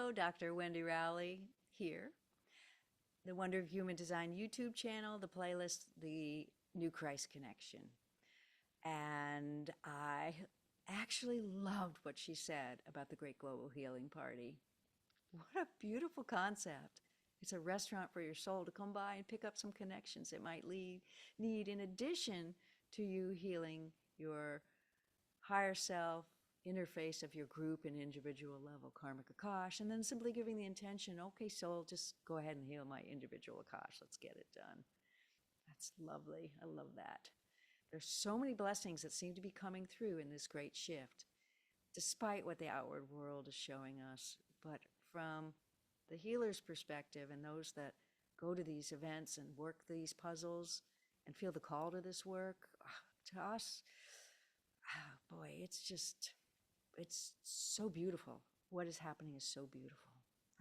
Hello, Dr. Wendy Rowley here. The Wonder of Human Design YouTube channel, the playlist, The New Christ Connection. And I actually loved what she said about the Great Global Healing Party. What a beautiful concept. It's a restaurant for your soul to come by and pick up some connections it might need in addition to you healing your higher self, interface of your group and individual level karmic Akash, and then simply giving the intention, okay, soul, just go ahead and heal my individual Akash. Let's get it done. That's lovely. I love that. There's so many blessings that seem to be coming through in this great shift, despite what the outward world is showing us. But from the healer's perspective and those that go to these events and work these puzzles and feel the call to this work, to us, boy, it's so beautiful. What is happening is so beautiful.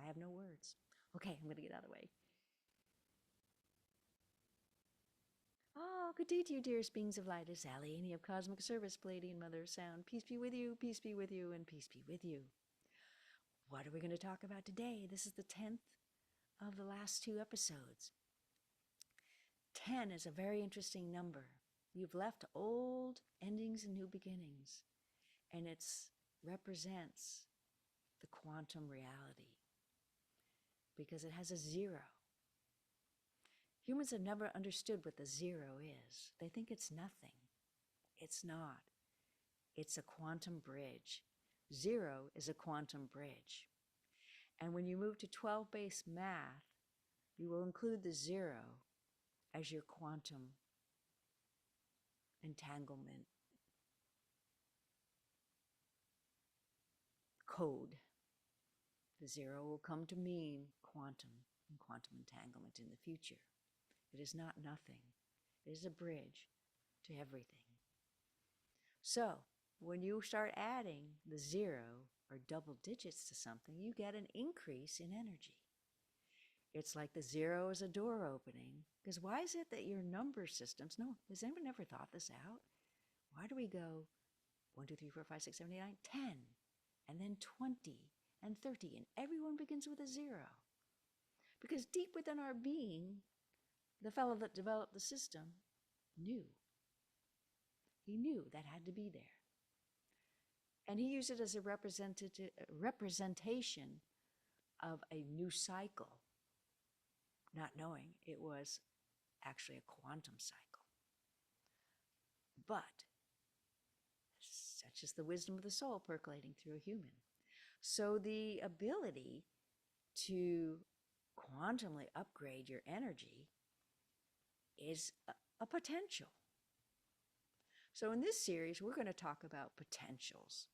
I have no words. Okay, I'm going to get out of the way. Oh, good day to you, dearest beings of light. It's Allie, Annie of Cosmic Service, Palladian Mother of Sound. Peace be with you, peace be with you, and peace be with you. What are we going to talk about today? This is the 10th of the last 2 episodes. 10 is a very interesting number. You've left old endings and new beginnings, and it represents the quantum reality because it has a 0. Humans have never understood what the 0 is. They think it's nothing. It's not. It's a quantum bridge. 0 is a quantum bridge. And when you move to 12-base math, you will include the 0 as your quantum entanglement code. The 0 will come to mean quantum and quantum entanglement in the future. It is not nothing. It is a bridge to everything. So, when you start adding the 0 or double digits to something, you get an increase in energy. It's like the 0 is a door opening. Because why is it that your number systems, has anyone ever thought this out? Why do we go 1, 2, 3, 4, 5, 6, 7, 8, 9, 10, and then 20 and 30, and everyone begins with a 0? Because deep within our being, the fellow that developed the system knew. He knew that had to be there. And he used it as a representation of a new cycle, not knowing it was actually a quantum cycle. But such is the wisdom of the soul percolating through a human. So the ability to quantumly upgrade your energy is a potential. So in this series, we're going to talk about potentials.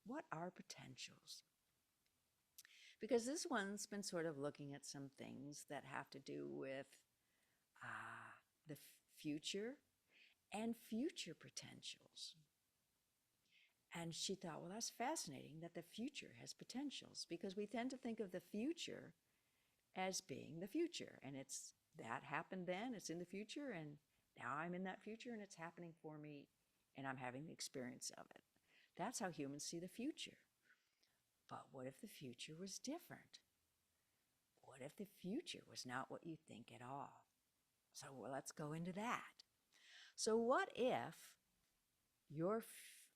What are potentials? Because this one's been sort of looking at some things that have to do with the future and future potentials. And she thought, well, that's fascinating that the future has potentials, because we tend to think of the future as being the future. And it's that happened then, it's in the future, and now I'm in that future, and it's happening for me, and I'm having the experience of it. That's how humans see the future. But what if the future was different? What if the future was not what you think at all? So let's go into that. So what if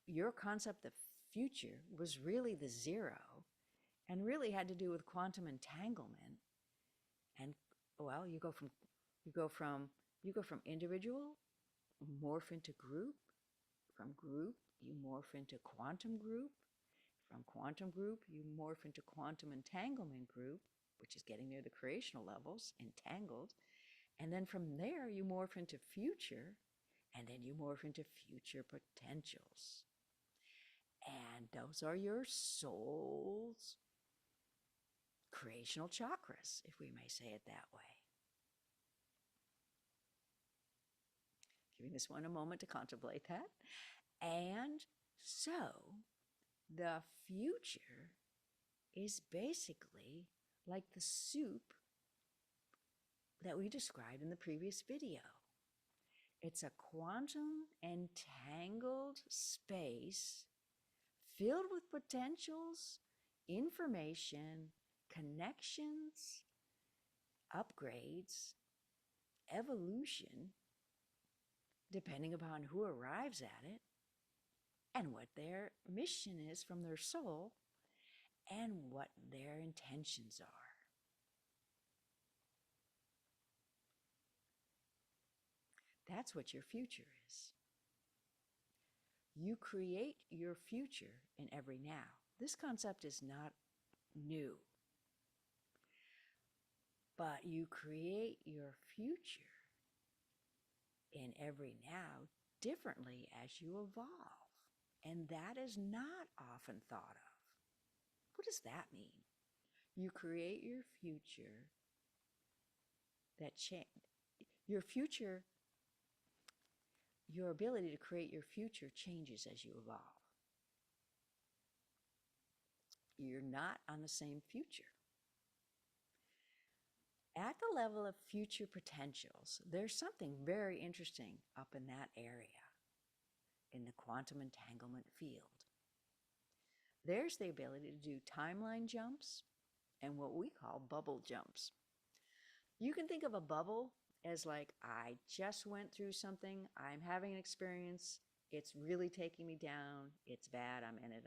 your concept of future was really the 0 and really had to do with quantum entanglement? And well, you go from individual, morph into group. From group, you morph into quantum group. From quantum group, you morph into quantum entanglement group, which is getting near the creational levels, entangled. And then from there, you morph into future, and then you morph into future potentials. And those are your soul's creational chakras, if we may say it that way. Giving this one a moment to contemplate that. And so the future is basically like the soup that we described in the previous video. It's a quantum entangled space filled with potentials, information, connections, upgrades, evolution, depending upon who arrives at it and what their mission is from their soul and what their intentions are. That's what your future is. You create your future in every now. This concept is not new, but you create your future in every now differently as you evolve. And that is not often thought of. What does that mean? You create your future your future, your ability to create your future changes as you evolve. You're not on the same future. At the level of future potentials, there's something very interesting up in that area, in the quantum entanglement field. There's the ability to do timeline jumps and what we call bubble jumps. You can think of a bubble as like, I just went through something, I'm having an experience, it's really taking me down, it's bad, I'm in it,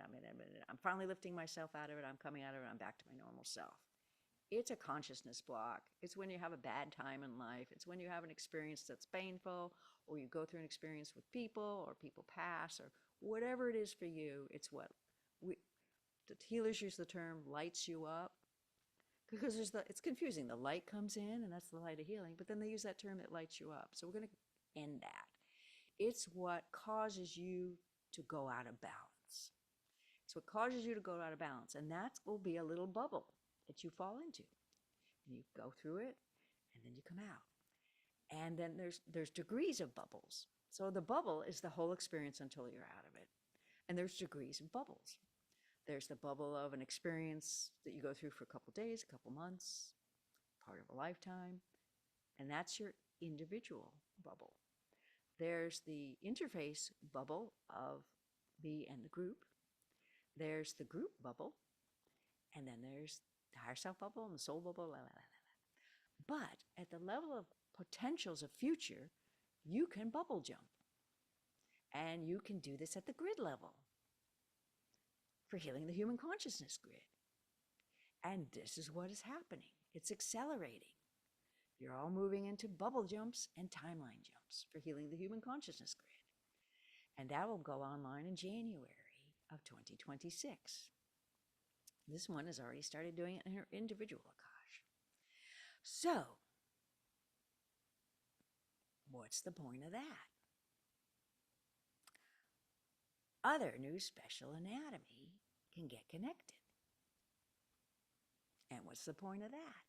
I'm finally lifting myself out of it, I'm coming out of it, I'm back to my normal self. It's a consciousness block. It's when you have a bad time in life. It's when you have an experience that's painful, or you go through an experience with people, or people pass, or whatever it is for you. It's what the healers use the term lights you up, because it's confusing. The light comes in, and that's the light of healing, but then they use that term that lights you up. So we're going to end that. It's what causes you to go out of balance. It's what causes you to go out of balance, and that will be a little bubble that you fall into. And you go through it, and then you come out. And then there's degrees of bubbles. So the bubble is the whole experience until you're out of it. And there's degrees of bubbles. There's the bubble of an experience that you go through for a couple days, a couple months, part of a lifetime, and that's your individual bubble. There's the interface bubble of me and the group. There's the group bubble, and then there's the higher self bubble and the soul bubble, la, la, la, la. But at the level of potentials of future, you can bubble jump. And you can do this at the grid level for healing the human consciousness grid. And this is what is happening. It's accelerating. You're all moving into bubble jumps and timeline jumps for healing the human consciousness grid. And that will go online in January of 2026. This one has already started doing it in her individual Akash. So, what's the point of that? Other new special anatomy can get connected. And what's the point of that?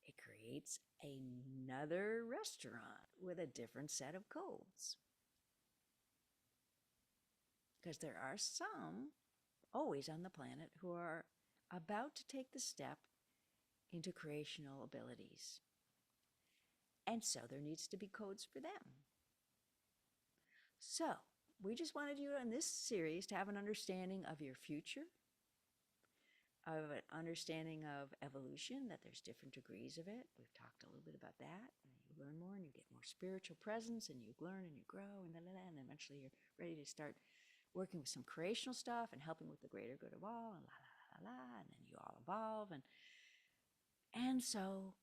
It creates another restaurant with a different set of codes. Because there are some always on the planet who are about to take the step into creational abilities. And so there needs to be codes for them. So we just wanted you in this series to have an understanding of your future, of an understanding of evolution, that there's different degrees of it. We've talked a little bit about that. And you learn more and you get more spiritual presence and you learn and you grow and and eventually you're ready to start working with some creational stuff and helping with the greater good of all and and then you all evolve. And so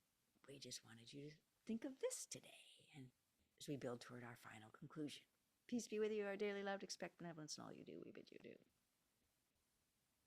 we just wanted you to think of this today and as we build toward our final conclusion. Peace be with you, our daily loved. Expect benevolence in all you do. We bid you do.